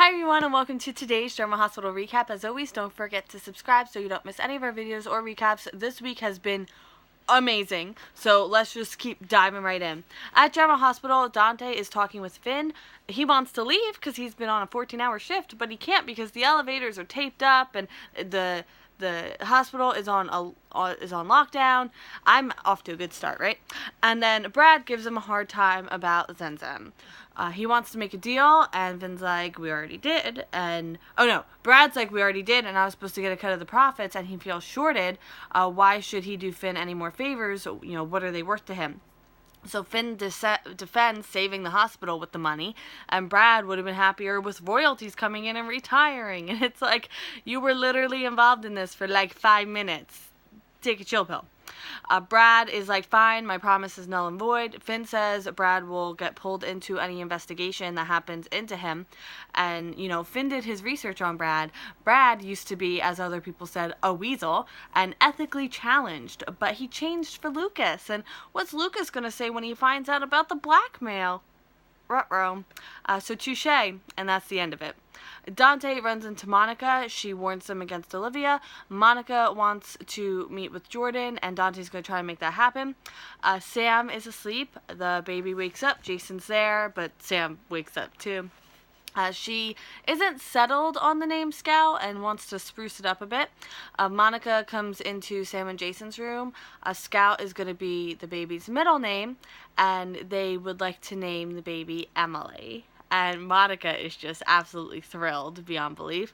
Hi everyone and welcome to today's Drama Hospital recap. As always, don't forget to subscribe so you don't miss any of our videos or recaps. This week has been amazing, so let's just keep diving right in. At Drama Hospital, Dante is talking with Finn. He wants to leave because he's been on a 14-hour shift, but he can't because the elevators are taped up and the hospital is on lockdown. I'm off to a good start, right? And then Brad gives him a hard time about Zen. He wants to make a deal, and Finn's like, we already did. And, oh no, Brad's like, we already did, and I was supposed to get a cut of the profits, and he feels shorted. Why should he do Finn any more favors? You know, what are they worth to him? So Finn defends saving the hospital with the money, and Brad would have been happier with royalties coming in and retiring. And it's like, you were literally involved in this for like 5 minutes. Take a chill pill. Brad is like, fine, my promise is null and void. Finn says Brad will get pulled into any investigation that happens into him. And, you know, Finn did his research on Brad. Brad used to be, as other people said, a weasel and ethically challenged. But he changed for Lucas. And what's Lucas going to say when he finds out about the blackmail? Ruh-roh. So touche, and that's the end of it. Dante runs into Monica. She warns him against Olivia. Monica wants to meet with Jordan, and Dante's going to try and make that happen. Sam is asleep. The baby wakes up. Jason's there, but Sam wakes up too. She isn't settled on the name Scout and wants to spruce it up a bit. Monica comes into Sam and Jason's room. Scout is going to be the baby's middle name, and they would like to name the baby Emily. And Monica is just absolutely thrilled beyond belief.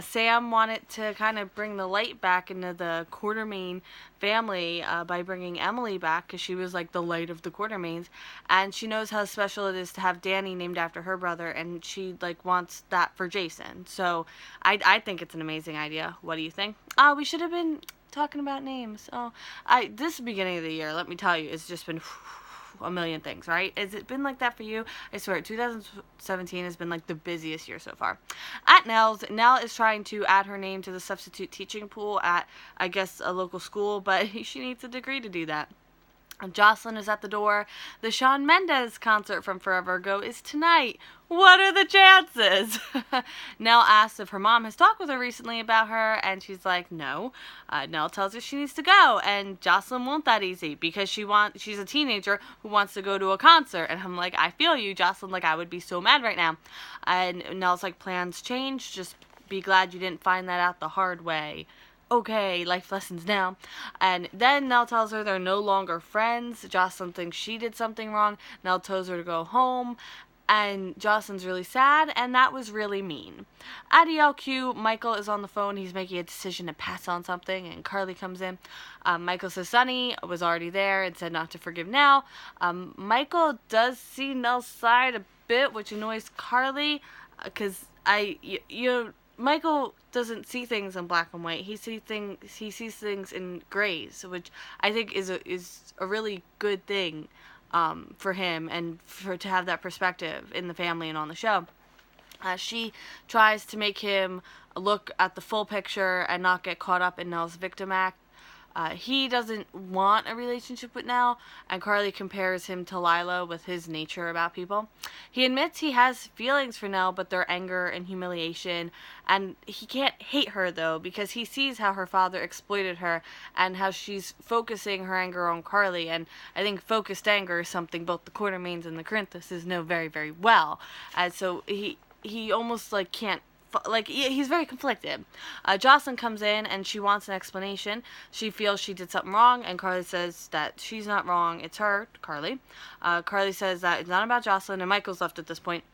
Sam wanted to kind of bring the light back into the Quartermain family by bringing Emily back because she was like the light of the Quartermains. And she knows how special it is to have Danny named after her brother, and she like wants that for Jason. So I think it's an amazing idea. What do you think? We should have been talking about names. This beginning of the year, let me tell you, it's just been a million things, right? Has it been like that for you? I swear, 2017 has been like the busiest year so far. At Nell's, Nell is trying to add her name to the substitute teaching pool at, I guess, a local school, but she needs a degree to do that. Jocelyn is at the door. The Shawn Mendes concert from Forever Ago is tonight. What are the chances? Nell asks if her mom has talked with her recently about her, and she's like, no. Nell tells her she needs to go, and Jocelyn won't that easy because she's a teenager who wants to go to a concert. And I'm like, I feel you, Jocelyn. Like, I would be so mad right now. And Nell's like, plans change. Just be glad you didn't find that out the hard way. Okay, life lessons now. And then Nell tells her they're no longer friends. Jocelyn thinks she did something wrong. Nell tells her to go home. And Jocelyn's really sad, and that was really mean. At ELQ, Michael is on the phone. He's making a decision to pass on something, and Carly comes in. Michael says Sonny was already there and said not to forgive Nell. Michael does see Nell's side a bit, which annoys Carly, because Michael doesn't see things in black and white. He sees things in grays, which I think is a really good thing for him and to have that perspective in the family and on the show. She tries to make him look at the full picture and not get caught up in Nell's victim act. He doesn't want a relationship with Nell, and Carly compares him to Lila with his nature about people. He admits he has feelings for Nell, but they're anger and humiliation, and he can't hate her, though, because he sees how her father exploited her and how she's focusing her anger on Carly, and I think focused anger is something both the Quartermains and the Corinthus know very, very well. So he almost like can't, like, he's very conflicted. Jocelyn comes in and she wants an explanation. She feels she did something wrong, and Carly says that she's not wrong, it's her, Carly. Carly says that it's not about Jocelyn, and Michael's left at this point.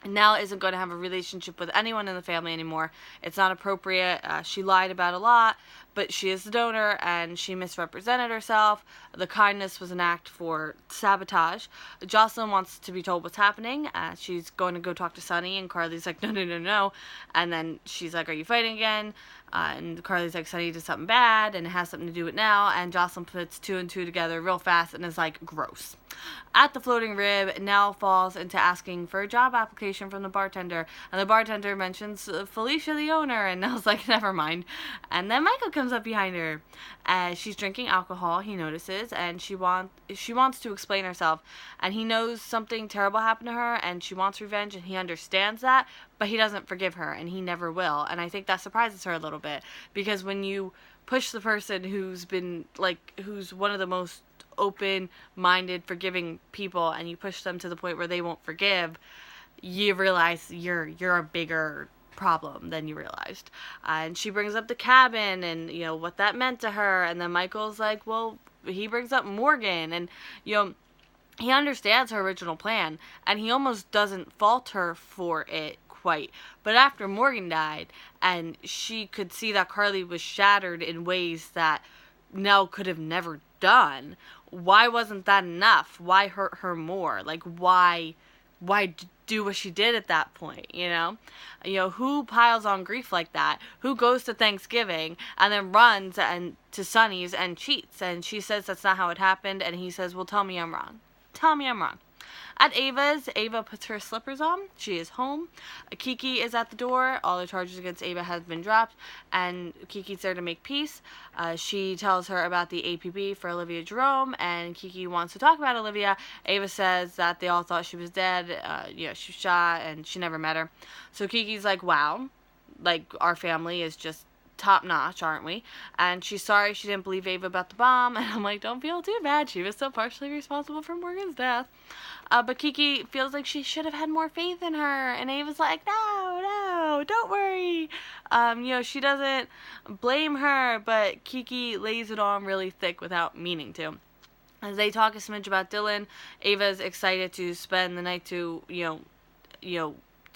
Nell isn't going to have a relationship with anyone in the family anymore. It's not appropriate. She lied about a lot, but she is the donor, and she misrepresented herself. The kindness was an act for sabotage. Jocelyn wants to be told what's happening. She's going to go talk to Sonny, and Carly's like, no. And then she's like, are you fighting again? And Carly's like, Sonny did something bad, and it has something to do with Nell. And Jocelyn puts 2 and 2 together real fast and is like, gross. At the floating rib, Nell falls into asking for a job application from the bartender, and the bartender mentions Felicia, the owner, and Nell's like, never mind. And then Michael comes up behind her. As she's drinking alcohol, he notices, and she wants to explain herself, and he knows something terrible happened to her, and she wants revenge, and he understands that, but he doesn't forgive her, and he never will. And I think that surprises her a little bit, because when you push the person who's one of the most open-minded, forgiving people, and you push them to the point where they won't forgive, you realize you're a bigger problem than you realized. And she brings up the cabin and, you know, what that meant to her, and then Michael's like, well, he brings up Morgan, and, you know, he understands her original plan, and he almost doesn't fault her for it quite. But after Morgan died, and she could see that Carly was shattered in ways that Nell could have never done, why wasn't that enough? Why hurt her more? Like, why do what she did at that point, you know? You know, who piles on grief like that? Who goes to Thanksgiving and then runs and to Sonny's and cheats? And she says that's not how it happened, and he says, well, tell me I'm wrong. Tell me I'm wrong. At Ava's, Ava puts her slippers on. She is home. Kiki is at the door. All the charges against Ava have been dropped, and Kiki's there to make peace. She tells her about the APB for Olivia Jerome, and Kiki wants to talk about Olivia. Ava says that they all thought she was dead. She was shot, and she never met her. So Kiki's like, wow, like, our family is just top notch, aren't we? And she's sorry she didn't believe Ava about the bomb, and I'm like, don't feel too bad, she was still partially responsible for Morgan's death. But Kiki feels like she should have had more faith in her, and Ava's like, no, don't worry. She doesn't blame her, but Kiki lays it on really thick without meaning to. As they talk a smidge about Dylan, Ava's excited to spend the night to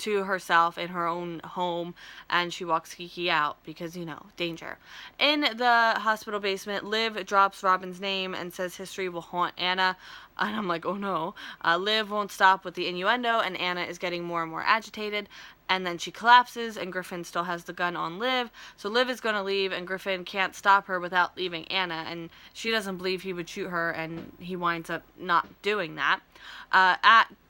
herself in her own home, and she walks Kiki out because, danger. In the hospital basement, Liv drops Robin's name and says history will haunt Anna, and I'm like, oh no. Liv won't stop with the innuendo, and Anna is getting more and more agitated, and then she collapses, and Griffin still has the gun on Liv, so Liv is going to leave, and Griffin can't stop her without leaving Anna, and she doesn't believe he would shoot her, and he winds up not doing that.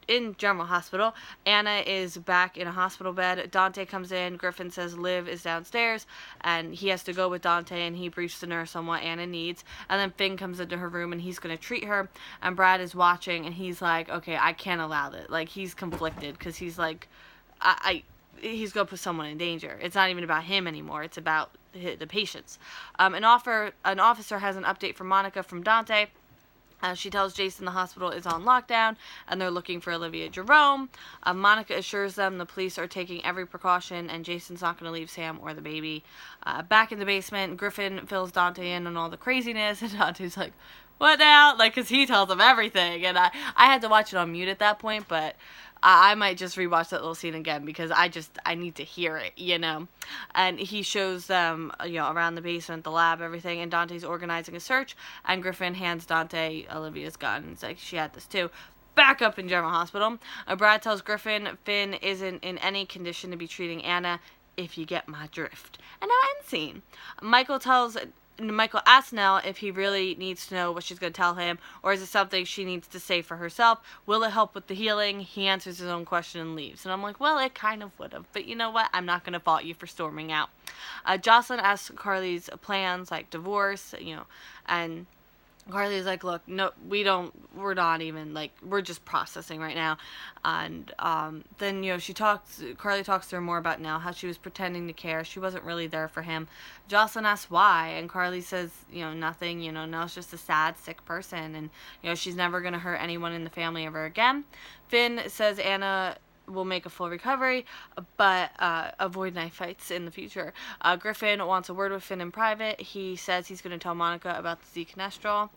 In General Hospital, Anna is back in a hospital bed. Dante comes in. Griffin says Liv is downstairs, and he has to go with Dante, and he briefs the nurse on what Anna needs. And then Finn comes into her room, and he's going to treat her. And Brad is watching, and he's like, okay, I can't allow that. Like, he's conflicted, because he's like, he's going to put someone in danger. It's not even about him anymore. It's about the patients. An officer has an update from Monica from Dante. She tells Jason the hospital is on lockdown, and they're looking for Olivia Jerome. Monica assures them the police are taking every precaution, and Jason's not going to leave Sam or the baby. Back in the basement, Griffin fills Dante in on all the craziness, and Dante's like, what now? Like, because he tells him everything, and I had to watch it on mute at that point, but I might just rewatch that little scene again, because I need to hear it, And he shows them, around the basement, the lab, everything, and Dante's organizing a search, and Griffin hands Dante Olivia's gun. It's like, she had this too. Back up in General Hospital. Brad tells Griffin Finn isn't in any condition to be treating Anna, if you get my drift. And now end scene. Michael asks Nell if he really needs to know what she's going to tell him, or is it something she needs to say for herself? Will it help with the healing? He answers his own question and leaves. And I'm like, well, it kind of would have. But you know what? I'm not going to fault you for storming out. Jocelyn asks Carly's plans, like divorce, and Carly's like, look, no, we're not even, like, we're just processing right now. And then, Carly talks to her more about Nell, how she was pretending to care. She wasn't really there for him. Jocelyn asks why, and Carly says, nothing, Nell's just a sad, sick person, and, she's never going to hurt anyone in the family ever again. Finn says Anna will make a full recovery, but avoid knife fights in the future. Griffin wants a word with Finn in private. He says he's going to tell Monica about the Z-Canestrol.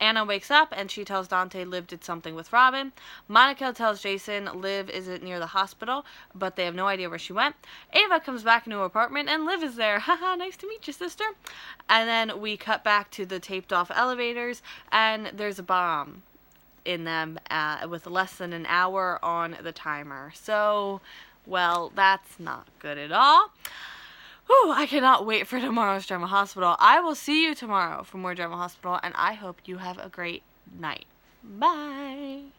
Anna wakes up, and she tells Dante Liv did something with Robin. Monica tells Jason Liv isn't near the hospital, but they have no idea where she went. Ava comes back into her apartment, and Liv is there. Haha, nice to meet you, sister. And then we cut back to the taped-off elevators, and there's a bomb in them with less than an hour on the timer. So, well, that's not good at all. Whew, I cannot wait for tomorrow's Drama Hospital. I will see you tomorrow for more Drama Hospital, and I hope you have a great night. Bye.